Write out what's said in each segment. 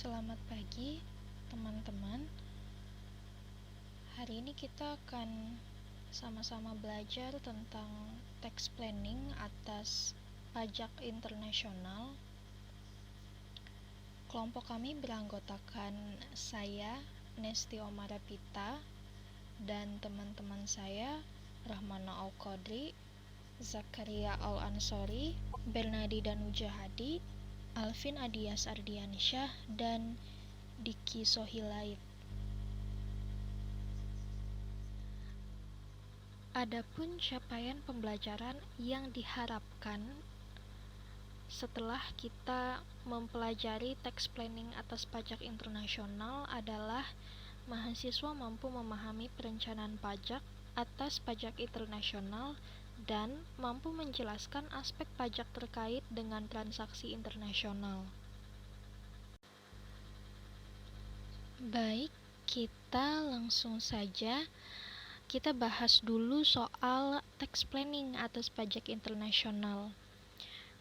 Selamat pagi, teman-teman. Hari ini kita akan sama-sama belajar tentang tax planning atas pajak internasional. Kelompok kami beranggotakan saya, Nesti Omarapita, dan teman-teman saya, Rahmana Al-Qadri, Zakaria Al-Ansori, Bernadi Danujahadi, Alvin Adias Ardiansyah, dan Diki Sohilait. Adapun capaian pembelajaran yang diharapkan setelah kita mempelajari tax planning atas pajak internasional adalah mahasiswa mampu memahami perencanaan pajak atas pajak internasional dan mampu menjelaskan aspek pajak terkait dengan transaksi internasional. Baik, kita langsung saja. Kita bahas dulu soal tax planning atas pajak internasional.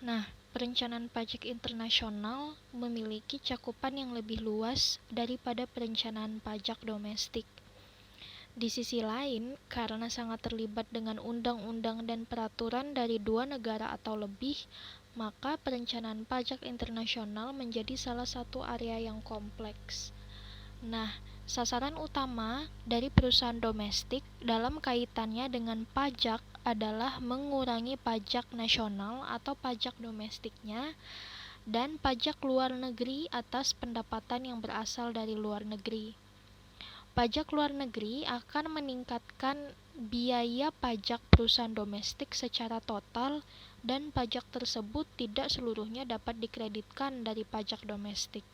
Nah, perencanaan pajak internasional memiliki cakupan yang lebih luas daripada perencanaan pajak domestik. Di sisi lain, karena sangat terlibat dengan undang-undang dan peraturan dari dua negara atau lebih, maka perencanaan pajak internasional menjadi salah satu area yang kompleks. Nah, sasaran utama dari perusahaan domestik dalam kaitannya dengan pajak adalah mengurangi pajak nasional atau pajak domestiknya dan pajak luar negeri atas pendapatan yang berasal dari luar negeri. Pajak luar negeri akan meningkatkan biaya pajak perusahaan domestik secara total dan pajak tersebut tidak seluruhnya dapat dikreditkan dari pajak domestik.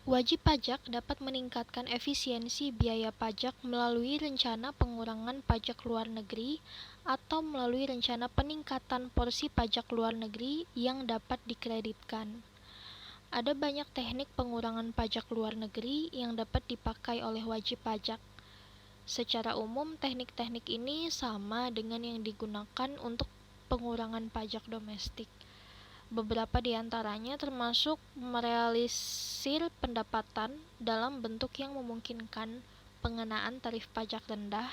Wajib pajak dapat meningkatkan efisiensi biaya pajak melalui rencana pengurangan pajak luar negeri atau melalui rencana peningkatan porsi pajak luar negeri yang dapat dikreditkan. Ada banyak teknik pengurangan pajak luar negeri yang dapat dipakai oleh wajib pajak. Secara umum, teknik-teknik ini sama dengan yang digunakan untuk pengurangan pajak domestik. Beberapa di antaranya termasuk merealisir pendapatan dalam bentuk yang memungkinkan pengenaan tarif pajak rendah,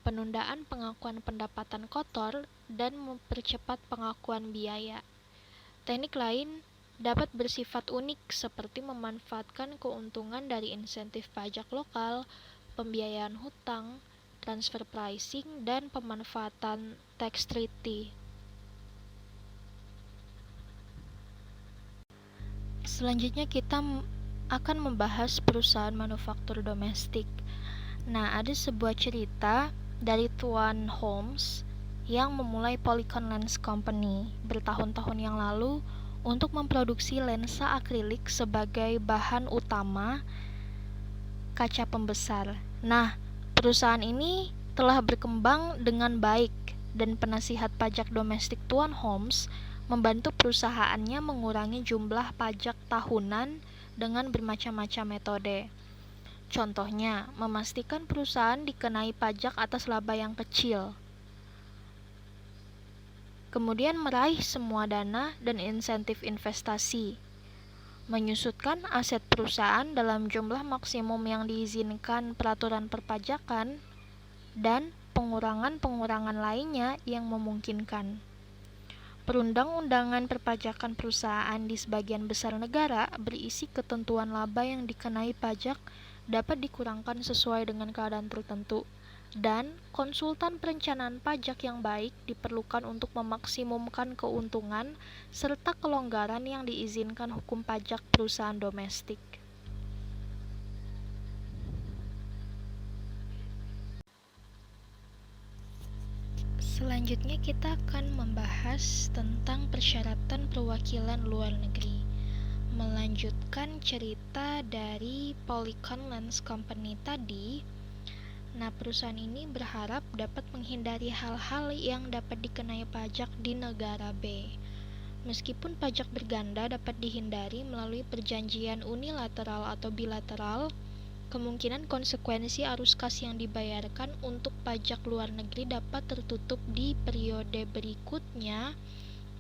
penundaan pengakuan pendapatan kotor, dan mempercepat pengakuan biaya. Teknik lain dapat bersifat unik seperti memanfaatkan keuntungan dari insentif pajak lokal, pembiayaan hutang, transfer pricing, dan pemanfaatan tax treaty. Selanjutnya kita akan membahas perusahaan manufaktur domestik. Nah, ada sebuah cerita dari Tuan Holmes yang memulai Polycon Lens Company bertahun-tahun yang lalu untuk memproduksi lensa akrilik sebagai bahan utama kaca pembesar. Nah, perusahaan ini telah berkembang dengan baik dan penasihat pajak domestik Tuan Holmes membantu perusahaannya mengurangi jumlah pajak tahunan dengan bermacam-macam metode. Contohnya, memastikan perusahaan dikenai pajak atas laba yang kecil. Kemudian meraih semua dana dan insentif investasi. Menyusutkan aset perusahaan dalam jumlah maksimum yang diizinkan peraturan perpajakan dan pengurangan-pengurangan lainnya yang memungkinkan. Perundang-undangan perpajakan perusahaan di sebagian besar negara berisi ketentuan laba yang dikenai pajak dapat dikurangkan sesuai dengan keadaan tertentu, dan konsultan perencanaan pajak yang baik diperlukan untuk memaksimumkan keuntungan serta kelonggaran yang diizinkan hukum pajak perusahaan domestik. Selanjutnya kita akan membahas tentang persyaratan perwakilan luar negeri. Melanjutkan cerita dari Polycon Lens Company tadi, nah perusahaan ini berharap dapat menghindari hal-hal yang dapat dikenai pajak di negara B. Meskipun pajak berganda dapat dihindari melalui perjanjian unilateral atau bilateral, kemungkinan konsekuensi arus kas yang dibayarkan untuk pajak luar negeri dapat tertutup di periode berikutnya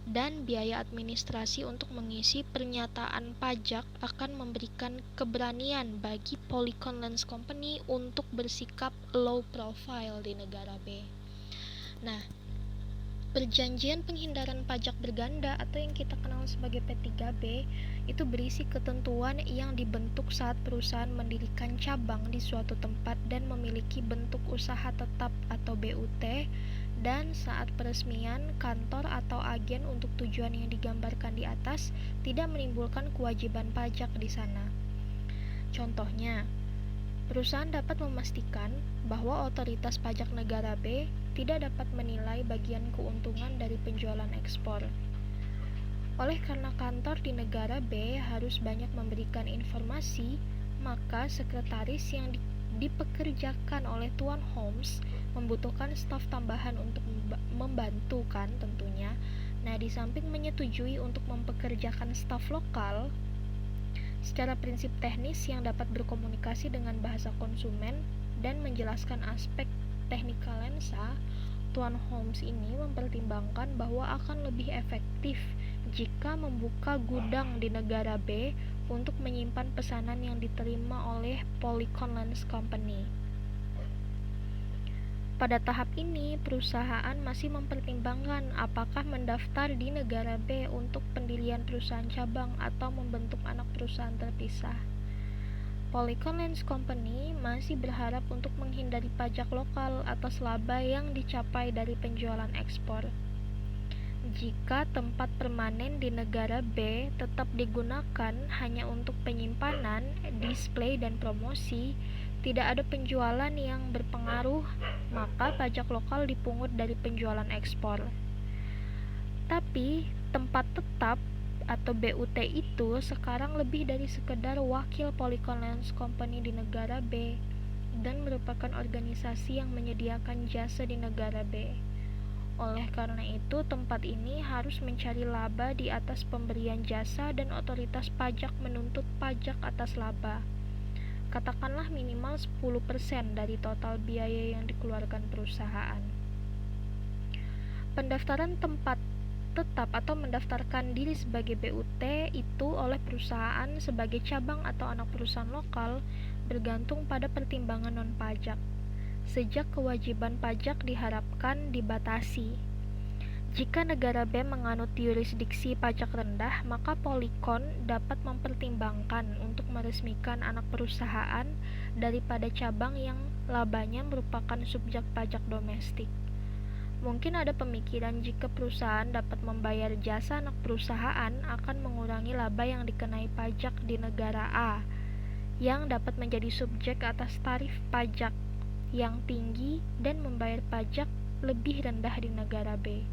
dan biaya administrasi untuk mengisi pernyataan pajak akan memberikan keberanian bagi Polycon Lens Company untuk bersikap low profile di negara B. Nah, perjanjian penghindaran pajak berganda atau yang kita kenal sebagai P3B itu berisi ketentuan yang dibentuk saat perusahaan mendirikan cabang di suatu tempat dan memiliki bentuk usaha tetap atau BUT, dan saat peresmian kantor atau agen untuk tujuan yang digambarkan di atas tidak menimbulkan kewajiban pajak di sana. Contohnya, perusahaan dapat memastikan bahwa otoritas pajak negara B tidak dapat menilai bagian keuntungan dari penjualan ekspor. Oleh karena kantor di negara B harus banyak memberikan informasi, maka sekretaris yang dipekerjakan oleh Tuan Holmes membutuhkan staf tambahan untuk membantu kan tentunya. Nah, di samping menyetujui untuk mempekerjakan staf lokal, secara prinsip teknis yang dapat berkomunikasi dengan bahasa konsumen dan menjelaskan aspek teknikal lensa, Tuan Holmes ini mempertimbangkan bahwa akan lebih efektif jika membuka gudang di negara B untuk menyimpan pesanan yang diterima oleh Polycon Lens Company. Pada tahap ini, perusahaan masih mempertimbangkan apakah mendaftar di negara B untuk pendirian perusahaan cabang atau membentuk anak perusahaan terpisah. Polycon Lens Company masih berharap untuk menghindari pajak lokal atas laba yang dicapai dari penjualan ekspor. Jika tempat permanen di negara B tetap digunakan hanya untuk penyimpanan, display, dan promosi, tidak ada penjualan yang berpengaruh, maka pajak lokal dipungut dari penjualan ekspor. Tapi, tempat tetap atau BUT itu sekarang lebih dari sekedar wakil Polycon Lens Company di negara B dan merupakan organisasi yang menyediakan jasa di negara B. Oleh karena itu, tempat ini harus mencari laba di atas pemberian jasa dan otoritas pajak menuntut pajak atas laba. Katakanlah minimal 10% dari total biaya yang dikeluarkan perusahaan. Pendaftaran tempat tetap atau mendaftarkan diri sebagai BUT itu oleh perusahaan sebagai cabang atau anak perusahaan lokal bergantung pada pertimbangan non-pajak. Sejak kewajiban pajak diharapkan dibatasi. Jika negara B menganut yurisdiksi pajak rendah, maka Polycon dapat mempertimbangkan untuk meresmikan anak perusahaan daripada cabang yang labanya merupakan subjek pajak domestik. Mungkin ada pemikiran jika perusahaan dapat membayar jasa anak perusahaan akan mengurangi laba yang dikenai pajak di negara A, yang dapat menjadi subjek atas tarif pajak yang tinggi dan membayar pajak lebih rendah di negara B.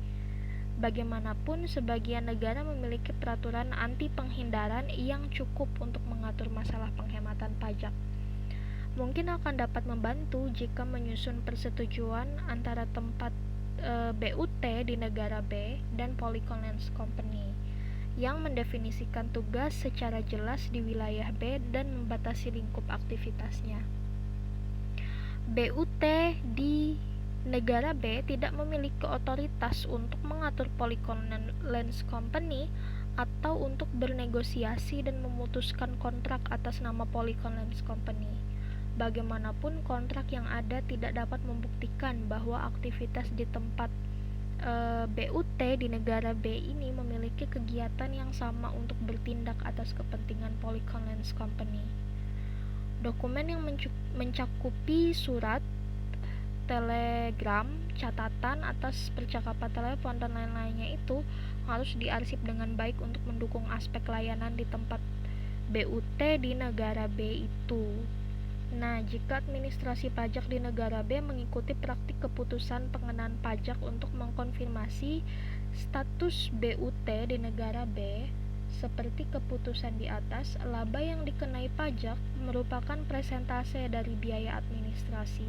Bagaimanapun, sebagian negara memiliki peraturan anti penghindaran yang cukup untuk mengatur masalah penghematan pajak. Mungkin akan dapat membantu jika menyusun persetujuan antara tempat BUT di negara B dan Polycon Lens Company yang mendefinisikan tugas secara jelas di wilayah B dan membatasi lingkup aktivitasnya. BUT di negara B tidak memiliki otoritas untuk mengatur Polycon Lens Company atau untuk bernegosiasi dan memutuskan kontrak atas nama Polycon Lens Company. Bagaimanapun, kontrak yang ada tidak dapat membuktikan bahwa aktivitas di tempat BUT di negara B ini memiliki kegiatan yang sama untuk bertindak atas kepentingan Polycon Lens Company. Dokumen yang mencakupi surat, telegram, catatan atas percakapan telepon, dan lain-lainnya itu harus diarsip dengan baik untuk mendukung aspek layanan di tempat BUT di negara B itu. Nah, jika administrasi pajak di negara B mengikuti praktik keputusan pengenaan pajak untuk mengkonfirmasi status BUT di negara B, seperti keputusan di atas, laba yang dikenai pajak merupakan persentase dari biaya administrasi.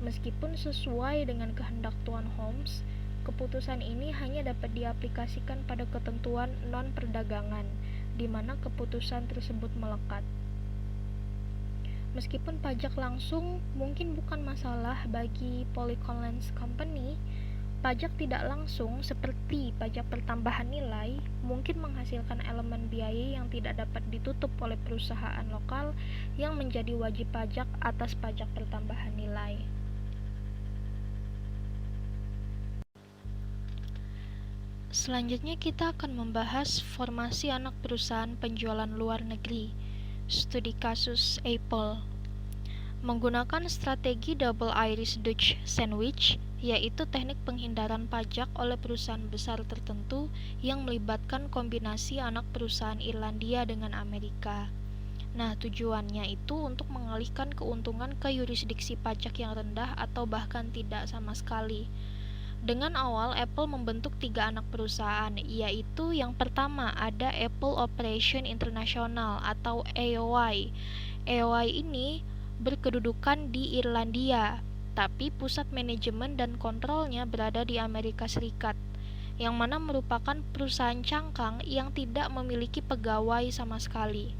Meskipun sesuai dengan kehendak Tuan Holmes, keputusan ini hanya dapat diaplikasikan pada ketentuan non-perdagangan, di mana keputusan tersebut melekat. Meskipun pajak langsung mungkin bukan masalah bagi Polycon Lens Company, Pajak tidak langsung seperti pajak pertambahan nilai mungkin menghasilkan elemen biaya yang tidak dapat ditutup oleh perusahaan lokal yang menjadi wajib pajak atas pajak pertambahan nilai. Selanjutnya kita akan membahas formasi anak perusahaan penjualan luar negeri, studi kasus Apple. Menggunakan strategi Double Irish Dutch Sandwich, yaitu teknik penghindaran pajak oleh perusahaan besar tertentu yang melibatkan kombinasi anak perusahaan Irlandia dengan Amerika. Nah, tujuannya itu untuk mengalihkan keuntungan ke yurisdiksi pajak yang rendah atau bahkan tidak sama sekali. Dengan awal, Apple membentuk 3 anak perusahaan, yaitu yang pertama ada Apple Operation International atau AOI. AOI ini berkedudukan di Irlandia, tapi pusat manajemen dan kontrolnya berada di Amerika Serikat, yang mana merupakan perusahaan cangkang yang tidak memiliki pegawai sama sekali.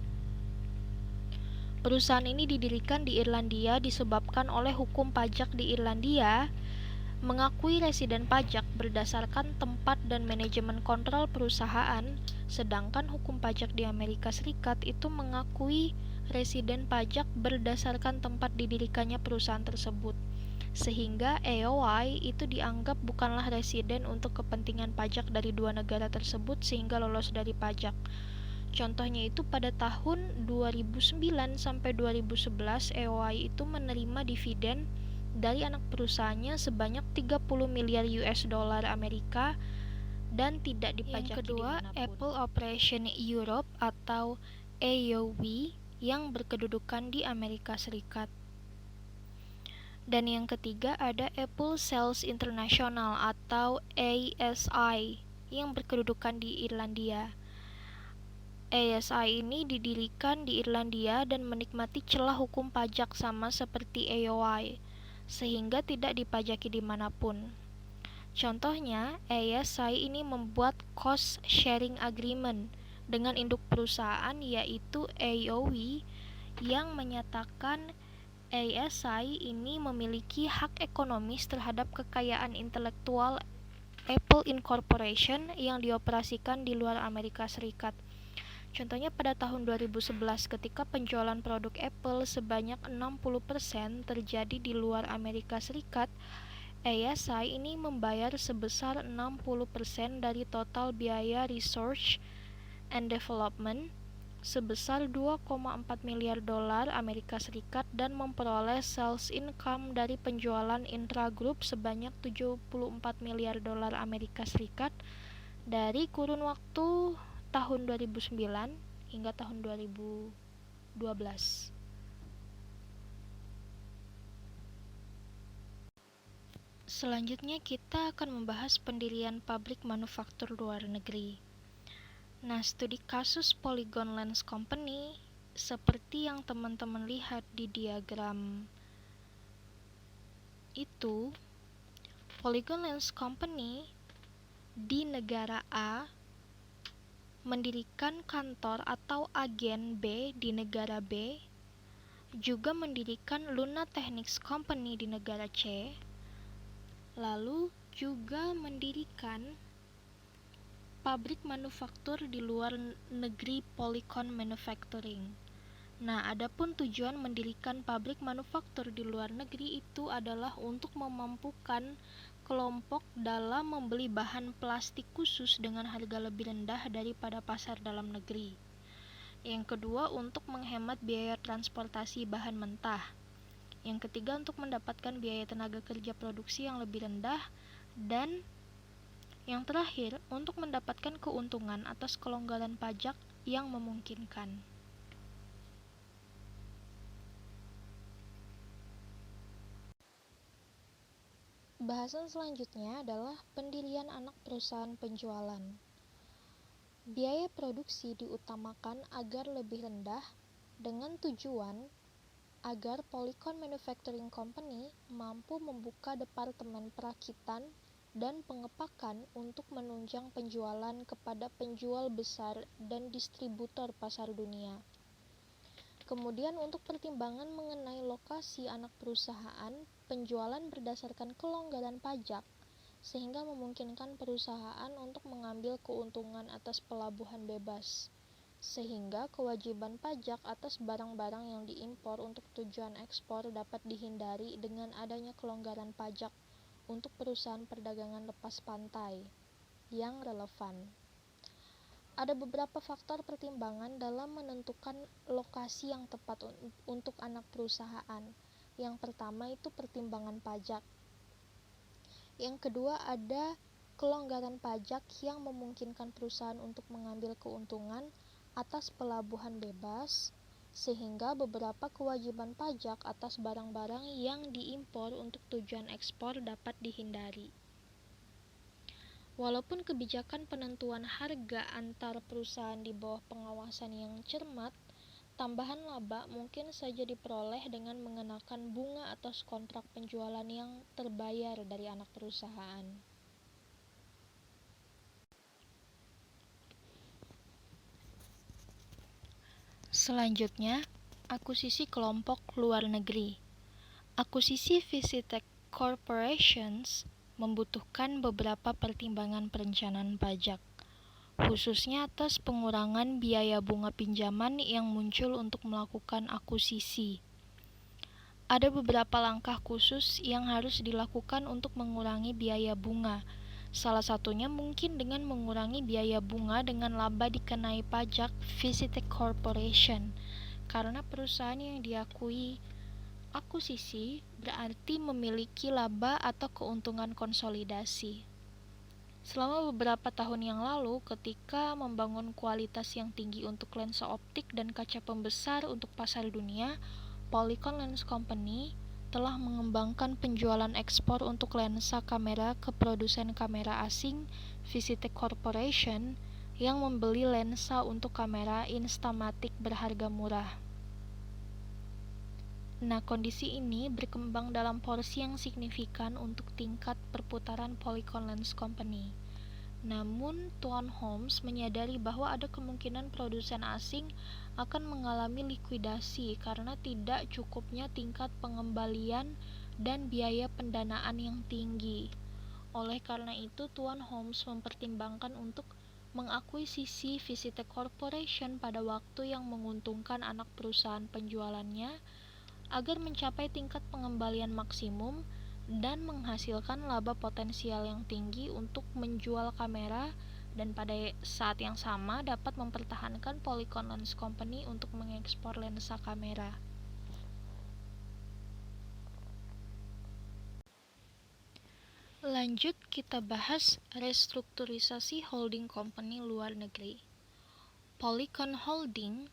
Perusahaan ini didirikan di Irlandia disebabkan oleh hukum pajak di Irlandia mengakui residen pajak berdasarkan tempat dan manajemen kontrol perusahaan, sedangkan hukum pajak di Amerika Serikat itu mengakui residen pajak berdasarkan tempat didirikannya perusahaan tersebut. Sehingga AOI itu dianggap bukanlah residen untuk kepentingan pajak dari dua negara tersebut sehingga lolos dari pajak. Contohnya itu pada tahun 2009 sampai 2011 AOI itu menerima dividen dari anak perusahaannya sebanyak 30 miliar US dollar Amerika dan tidak dipajaki. Yang kedua, Apple Operation Europe atau AOV yang berkedudukan di Amerika Serikat. Dan yang ketiga ada Apple Sales International atau ASI yang berkedudukan di Irlandia. ASI ini didirikan di Irlandia dan menikmati celah hukum pajak sama seperti AOI, sehingga tidak dipajaki dimanapun. Contohnya, ASI ini membuat cost sharing agreement dengan induk perusahaan yaitu AOV yang menyatakan ASI ini memiliki hak ekonomis terhadap kekayaan intelektual Apple Incorporation yang dioperasikan di luar Amerika Serikat. Contohnya pada tahun 2011 ketika penjualan produk Apple sebanyak 60% terjadi di luar Amerika Serikat, ASI ini membayar sebesar 60% dari total biaya research and development sebesar 2,4 miliar dolar Amerika Serikat dan memperoleh sales income dari penjualan intragroup sebanyak 74 miliar dolar Amerika Serikat dari kurun waktu tahun 2009 hingga tahun 2012. Selanjutnya kita akan membahas pendirian pabrik manufaktur luar negeri. Nah, studi kasus Polygon Lens Company seperti yang teman-teman lihat di diagram itu, Polygon Lens Company di negara A mendirikan kantor atau agen B di negara B, juga mendirikan Luna Technics Company di negara C, lalu juga mendirikan pabrik manufaktur di luar negeri Polycon Manufacturing. Nah, adapun tujuan mendirikan pabrik manufaktur di luar negeri itu adalah untuk memampukan kelompok dalam membeli bahan plastik khusus dengan harga lebih rendah daripada pasar dalam negeri. Yang kedua, untuk menghemat biaya transportasi bahan mentah. Yang ketiga, untuk mendapatkan biaya tenaga kerja produksi yang lebih rendah. Dan yang terakhir, untuk mendapatkan keuntungan atas kelonggaran pajak yang memungkinkan. Bahasan selanjutnya adalah pendirian anak perusahaan penjualan. Biaya produksi diutamakan agar lebih rendah dengan tujuan agar Polycon Manufacturing Company mampu membuka departemen perakitan dan pengepakan untuk menunjang penjualan kepada penjual besar dan distributor pasar dunia. Kemudian untuk pertimbangan mengenai lokasi anak perusahaan, penjualan berdasarkan kelonggaran pajak sehingga memungkinkan perusahaan untuk mengambil keuntungan atas pelabuhan bebas, sehingga kewajiban pajak atas barang-barang yang diimpor untuk tujuan ekspor dapat dihindari dengan adanya kelonggaran pajak untuk perusahaan perdagangan lepas pantai yang relevan. Ada beberapa faktor pertimbangan dalam menentukan lokasi yang tepat untuk anak perusahaan. Yang pertama itu pertimbangan pajak. Yang kedua ada kelonggaran pajak yang memungkinkan perusahaan untuk mengambil keuntungan atas pelabuhan bebas, sehingga beberapa kewajiban pajak atas barang-barang yang diimpor untuk tujuan ekspor dapat dihindari. Walaupun kebijakan penentuan harga antar perusahaan di bawah pengawasan yang cermat, tambahan laba mungkin saja diperoleh dengan mengenakan bunga atas kontrak penjualan yang terbayar dari anak perusahaan. Selanjutnya, akuisisi kelompok luar negeri. Akuisisi Visitek Corporations membutuhkan beberapa pertimbangan perencanaan pajak, khususnya atas pengurangan biaya bunga pinjaman yang muncul untuk melakukan akuisisi. Ada beberapa langkah khusus yang harus dilakukan untuk mengurangi biaya bunga. Salah satunya mungkin dengan mengurangi biaya bunga dengan laba dikenai pajak Visitek Corporation, karena perusahaan yang diakui akuisisi berarti memiliki laba atau keuntungan konsolidasi. Selama beberapa tahun yang lalu, ketika membangun kualitas yang tinggi untuk lensa optik dan kaca pembesar untuk pasar dunia, Polycon Lens Company telah mengembangkan penjualan ekspor untuk lensa kamera ke produsen kamera asing Visitek Corporation yang membeli lensa untuk kamera Instamatic berharga murah. Nah, kondisi ini berkembang dalam porsi yang signifikan untuk tingkat perputaran Polycon Lens Company. Namun, Tuan Holmes menyadari bahwa ada kemungkinan produsen asing akan mengalami likuidasi karena tidak cukupnya tingkat pengembalian dan biaya pendanaan yang tinggi. Oleh karena itu, Tuan Holmes mempertimbangkan untuk mengakuisisi Visitek Corporation pada waktu yang menguntungkan anak perusahaan penjualannya agar mencapai tingkat pengembalian maksimum dan menghasilkan laba potensial yang tinggi untuk menjual kamera, dan pada saat yang sama dapat mempertahankan Polycon Lens Company untuk mengekspor lensa kamera. Lanjut kita bahas restrukturisasi holding company luar negeri. Polycon Holding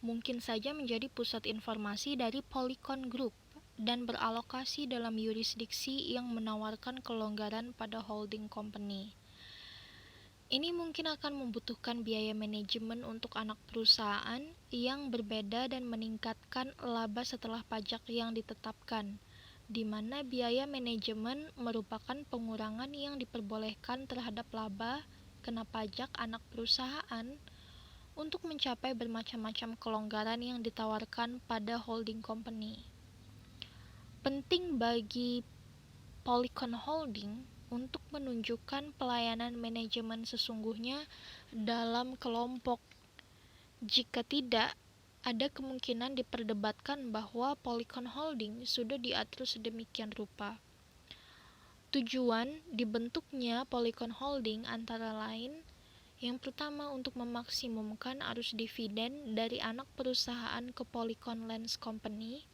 mungkin saja menjadi pusat informasi dari Polycon Group dan beralokasi dalam yurisdiksi yang menawarkan kelonggaran pada holding company. Ini mungkin akan membutuhkan biaya manajemen untuk anak perusahaan yang berbeda dan meningkatkan laba setelah pajak yang ditetapkan, di mana biaya manajemen merupakan pengurangan yang diperbolehkan terhadap laba kena pajak anak perusahaan untuk mencapai bermacam-macam kelonggaran yang ditawarkan pada holding company. Penting bagi Polycon Holding untuk menunjukkan pelayanan manajemen sesungguhnya dalam kelompok. Jika tidak, ada kemungkinan diperdebatkan bahwa Polycon Holding sudah diatur sedemikian rupa. Tujuan dibentuknya Polycon Holding antara lain: yang pertama, untuk memaksimumkan arus dividen dari anak perusahaan ke Polycon Lens Company.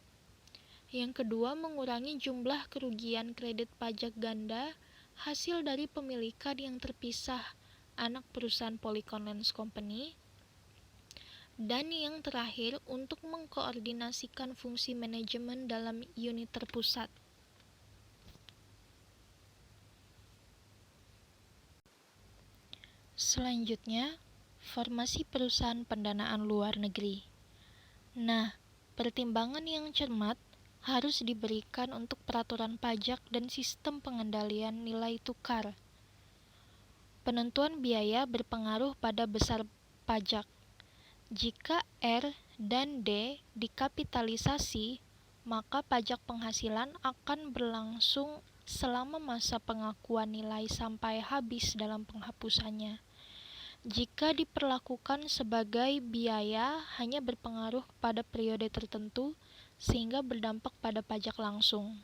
Yang kedua, mengurangi jumlah kerugian kredit pajak ganda hasil dari pemilikan yang terpisah anak perusahaan Polycon Lens Company. Dan yang terakhir, untuk mengkoordinasikan fungsi manajemen dalam unit terpusat. Selanjutnya, formasi perusahaan pendanaan luar negeri. Nah, pertimbangan yang cermat harus diberikan untuk peraturan pajak dan sistem pengendalian nilai tukar. Penentuan biaya berpengaruh pada besar pajak. Jika R dan D dikapitalisasi, maka pajak penghasilan akan berlangsung selama masa pengakuan nilai sampai habis dalam penghapusannya. Jika diperlakukan sebagai biaya, hanya berpengaruh pada periode tertentu sehingga berdampak pada pajak langsung.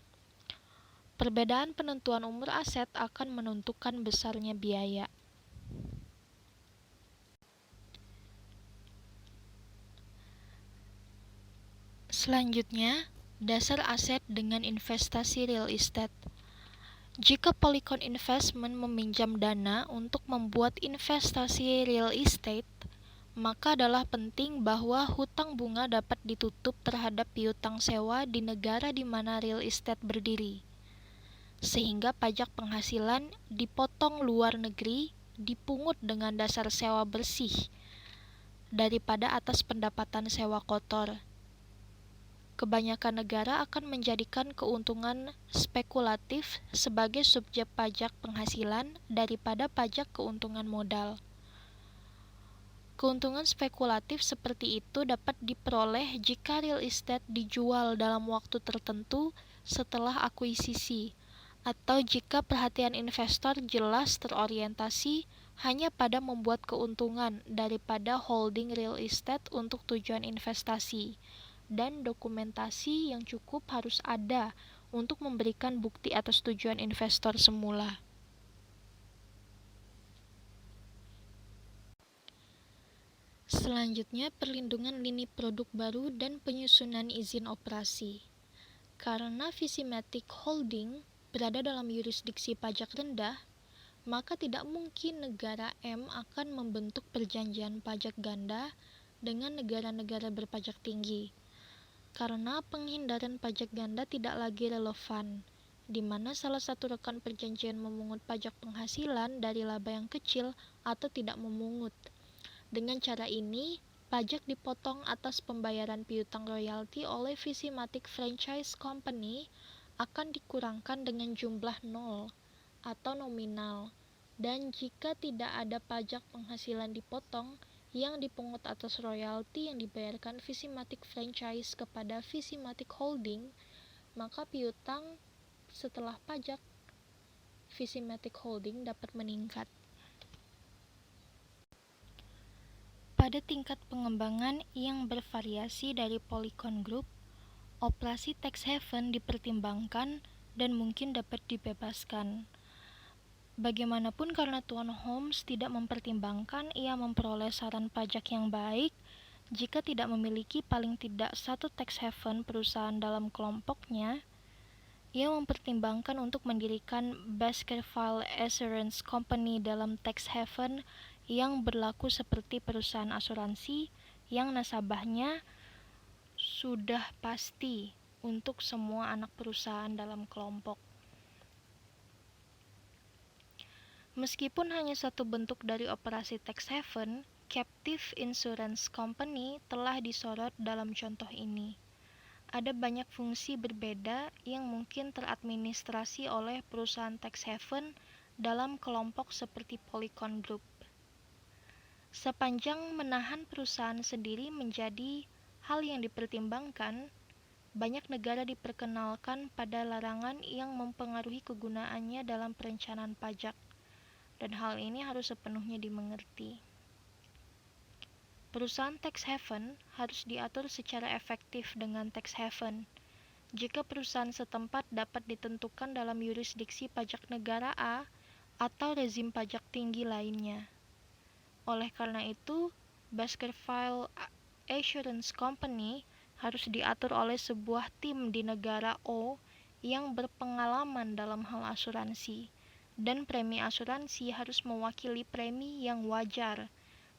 Perbedaan penentuan umur aset akan menentukan besarnya biaya. Selanjutnya, dasar aset dengan investasi real estate. Jika Polycon Investment meminjam dana untuk membuat investasi real estate, maka adalah penting bahwa hutang bunga dapat ditutup terhadap piutang sewa di negara di mana real estate berdiri, sehingga pajak penghasilan dipotong luar negeri dipungut dengan dasar sewa bersih daripada atas pendapatan sewa kotor. Kebanyakan negara akan menjadikan keuntungan spekulatif sebagai subjek pajak penghasilan daripada pajak keuntungan modal. Keuntungan spekulatif seperti itu dapat diperoleh jika real estate dijual dalam waktu tertentu setelah akuisisi, atau jika perhatian investor jelas terorientasi hanya pada membuat keuntungan daripada holding real estate untuk tujuan investasi, dan dokumentasi yang cukup harus ada untuk memberikan bukti atas tujuan investor semula. Selanjutnya, perlindungan lini produk baru dan penyusunan izin operasi. Karena Visimatic Holding berada dalam yurisdiksi pajak rendah, maka tidak mungkin negara M akan membentuk perjanjian pajak ganda dengan negara-negara berpajak tinggi. Karena penghindaran pajak ganda tidak lagi relevan, di mana salah satu rekan perjanjian memungut pajak penghasilan dari laba yang kecil atau tidak memungut. Dengan cara ini, pajak dipotong atas pembayaran piutang royalti oleh Visimatic Franchise Company akan dikurangkan dengan jumlah nol atau nominal, dan jika tidak ada pajak penghasilan dipotong yang dipungut atas royalti yang dibayarkan Visimatic Franchise kepada Visimatic Holding, maka piutang setelah pajak Visimatic Holding dapat meningkat. Pada tingkat pengembangan yang bervariasi dari Polycon Group, operasi tax haven dipertimbangkan dan mungkin dapat dibebaskan. Bagaimanapun, karena Tuan Holmes tidak mempertimbangkan, ia memperoleh saran pajak yang baik jika tidak memiliki paling tidak satu tax haven perusahaan dalam kelompoknya. Ia mempertimbangkan untuk mendirikan Baskerville Assurance Company dalam tax haven yang berlaku seperti perusahaan asuransi yang nasabahnya sudah pasti untuk semua anak perusahaan dalam kelompok. Meskipun hanya satu bentuk dari operasi tax haven, Captive Insurance Company telah disorot dalam contoh ini. Ada banyak fungsi berbeda yang mungkin teradministrasi oleh perusahaan tax haven dalam kelompok seperti Polycon Group. Sepanjang menahan perusahaan sendiri menjadi hal yang dipertimbangkan, banyak negara diperkenalkan pada larangan yang mempengaruhi kegunaannya dalam perencanaan pajak, dan hal ini harus sepenuhnya dimengerti. Perusahaan tax haven harus diatur secara efektif dengan tax haven. Jika perusahaan setempat dapat ditentukan dalam yurisdiksi pajak negara A atau rezim pajak tinggi lainnya. Oleh karena itu, Baskerville Assurance Company harus diatur oleh sebuah tim di negara O yang berpengalaman dalam hal asuransi, dan premi asuransi harus mewakili premi yang wajar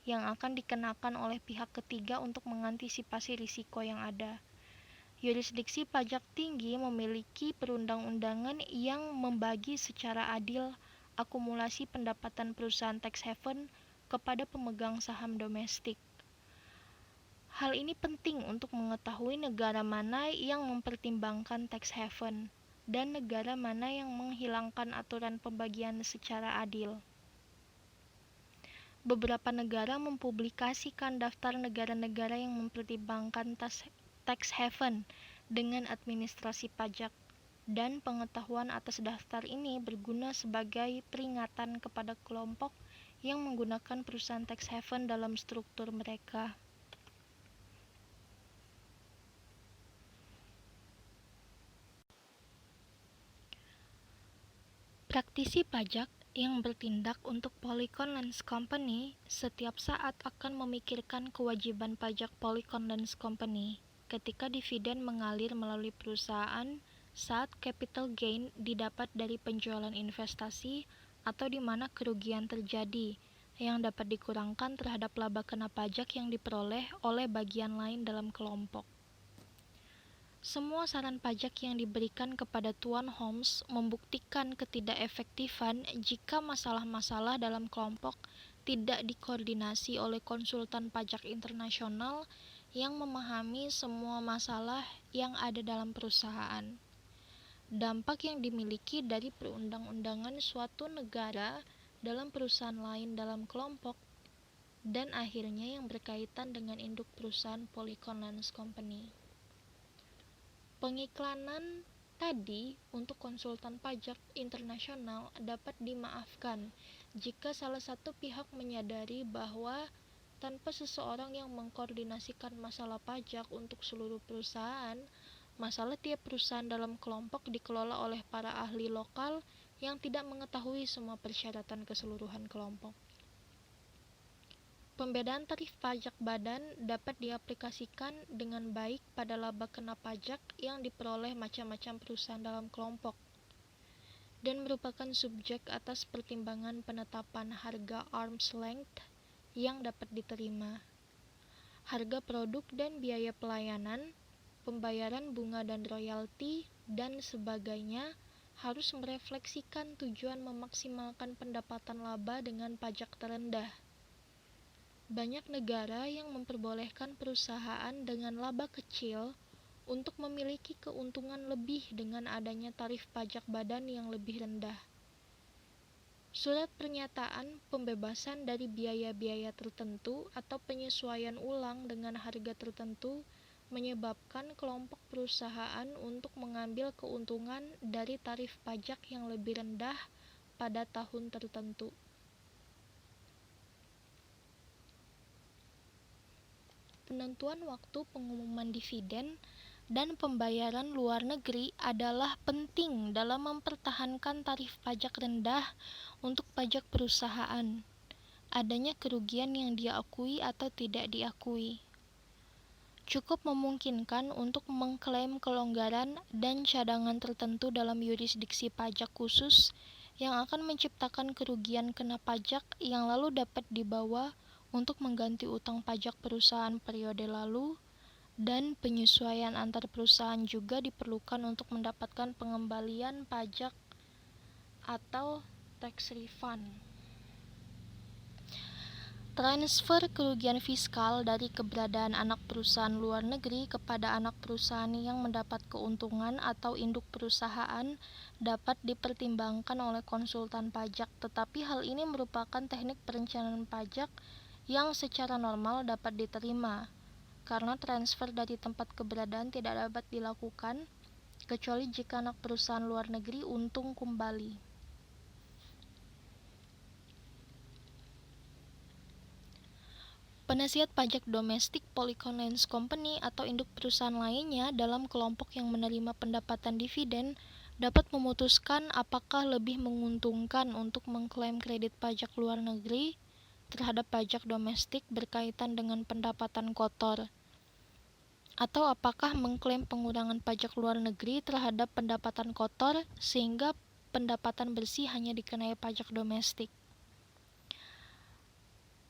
yang akan dikenakan oleh pihak ketiga untuk mengantisipasi risiko yang ada. Yurisdiksi pajak tinggi memiliki perundang-undangan yang membagi secara adil akumulasi pendapatan perusahaan tax haven kepada pemegang saham domestik. Hal ini penting untuk mengetahui negara mana yang mempertimbangkan tax haven dan negara mana yang menghilangkan aturan pembagian secara adil. Beberapa negara mempublikasikan daftar negara-negara yang mempertimbangkan tax haven dengan administrasi pajak. dan pengetahuan atas daftar ini berguna sebagai peringatan kepada kelompok yang menggunakan perusahaan tax haven dalam struktur mereka. Praktisi pajak yang bertindak untuk Polycon Lens Company setiap saat akan memikirkan kewajiban pajak Polycon Lens Company ketika dividen mengalir melalui perusahaan saat capital gain didapat dari penjualan investasi atau di mana kerugian terjadi yang dapat dikurangkan terhadap laba kena pajak yang diperoleh oleh bagian lain dalam kelompok. Semua saran pajak yang diberikan kepada Tuan Holmes membuktikan ketidakefektifan jika masalah-masalah dalam kelompok tidak dikoordinasi oleh konsultan pajak internasional yang memahami semua masalah yang ada dalam perusahaan. Dampak yang dimiliki dari perundang-undangan suatu negara dalam perusahaan lain dalam kelompok, dan akhirnya yang berkaitan dengan induk perusahaan Polycon Lens Company. Pengiklanan tadi untuk konsultan pajak internasional dapat dimaafkan jika salah satu pihak menyadari bahwa tanpa seseorang yang mengkoordinasikan masalah pajak untuk seluruh perusahaan, masalah tiap perusahaan dalam kelompok dikelola oleh para ahli lokal yang tidak mengetahui semua persyaratan keseluruhan kelompok. Pembedaan tarif pajak badan dapat diaplikasikan dengan baik pada laba kena pajak yang diperoleh macam-macam perusahaan dalam kelompok dan merupakan subjek atas pertimbangan penetapan harga arm's length yang dapat diterima, harga produk dan biaya pelayanan, pembayaran bunga dan royalti, dan sebagainya harus merefleksikan tujuan memaksimalkan pendapatan laba dengan pajak terendah. Banyak negara yang memperbolehkan perusahaan dengan laba kecil untuk memiliki keuntungan lebih dengan adanya tarif pajak badan yang lebih rendah. Surat pernyataan pembebasan dari biaya-biaya tertentu atau penyesuaian ulang dengan harga tertentu menyebabkan kelompok perusahaan untuk mengambil keuntungan dari tarif pajak yang lebih rendah pada tahun tertentu. Penentuan waktu pengumuman dividen dan pembayaran luar negeri adalah penting dalam mempertahankan tarif pajak rendah untuk pajak perusahaan, adanya kerugian yang diakui atau tidak diakui. Cukup memungkinkan untuk mengklaim kelonggaran dan cadangan tertentu dalam yurisdiksi pajak khusus yang akan menciptakan kerugian kena pajak yang lalu dapat dibawa untuk mengganti utang pajak perusahaan periode lalu, dan penyesuaian antar perusahaan juga diperlukan untuk mendapatkan pengembalian pajak atau tax refund. Transfer kerugian fiskal dari keberadaan anak perusahaan luar negeri kepada anak perusahaan yang mendapat keuntungan atau induk perusahaan dapat dipertimbangkan oleh konsultan pajak, tetapi hal ini merupakan teknik perencanaan pajak yang secara normal dapat diterima, karena transfer dari tempat keberadaan tidak dapat dilakukan, kecuali jika anak perusahaan luar negeri untung kembali. Penasihat pajak domestik Polycon Lens Company atau induk perusahaan lainnya dalam kelompok yang menerima pendapatan dividen dapat memutuskan apakah lebih menguntungkan untuk mengklaim kredit pajak luar negeri terhadap pajak domestik berkaitan dengan pendapatan kotor, atau apakah mengklaim pengurangan pajak luar negeri terhadap pendapatan kotor sehingga pendapatan bersih hanya dikenai pajak domestik.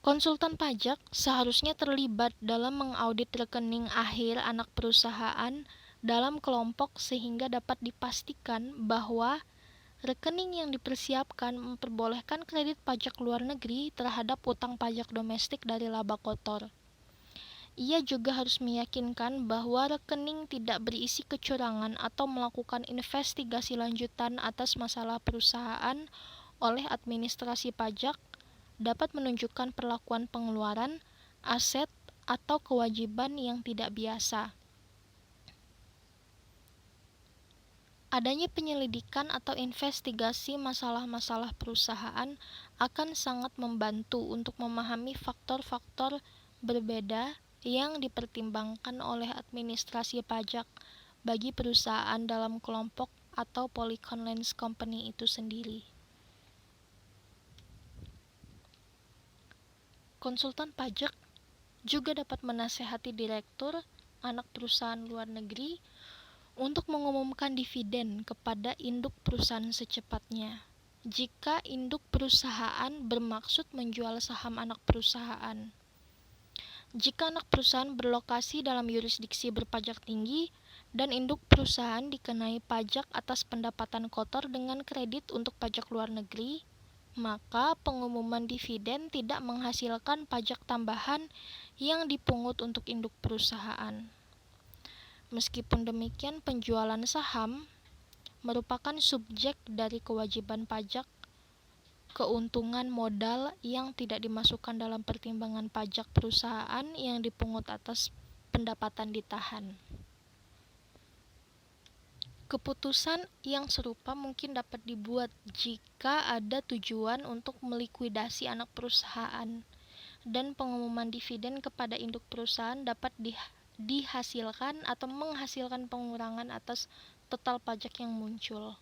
Konsultan pajak seharusnya terlibat dalam mengaudit rekening akhir anak perusahaan dalam kelompok sehingga dapat dipastikan bahwa rekening yang dipersiapkan memperbolehkan kredit pajak luar negeri terhadap utang pajak domestik dari laba kotor. Ia juga harus meyakinkan bahwa rekening tidak berisi kecurangan atau melakukan investigasi lanjutan atas masalah perusahaan oleh administrasi pajak, dapat menunjukkan perlakuan pengeluaran, aset, atau kewajiban yang tidak biasa. Adanya penyelidikan atau investigasi masalah-masalah perusahaan akan sangat membantu untuk memahami faktor-faktor berbeda yang dipertimbangkan oleh administrasi pajak bagi perusahaan dalam kelompok atau Polygon Lens Company itu sendiri. Konsultan pajak juga dapat menasehati direktur anak perusahaan luar negeri untuk mengumumkan dividen kepada induk perusahaan secepatnya. Jika induk perusahaan bermaksud menjual saham anak perusahaan. Jika anak perusahaan berlokasi dalam yurisdiksi berpajak tinggi dan induk perusahaan dikenai pajak atas pendapatan kotor dengan kredit untuk pajak luar negeri, maka pengumuman dividen tidak menghasilkan pajak tambahan yang dipungut untuk induk perusahaan. Meskipun demikian, penjualan saham merupakan subjek dari kewajiban pajak keuntungan modal yang tidak dimasukkan dalam pertimbangan pajak perusahaan yang dipungut atas pendapatan ditahan. Keputusan yang serupa mungkin dapat dibuat jika ada tujuan untuk melikuidasi anak perusahaan dan pengumuman dividen kepada induk perusahaan dapat dihasilkan atau menghasilkan pengurangan atas total pajak yang muncul.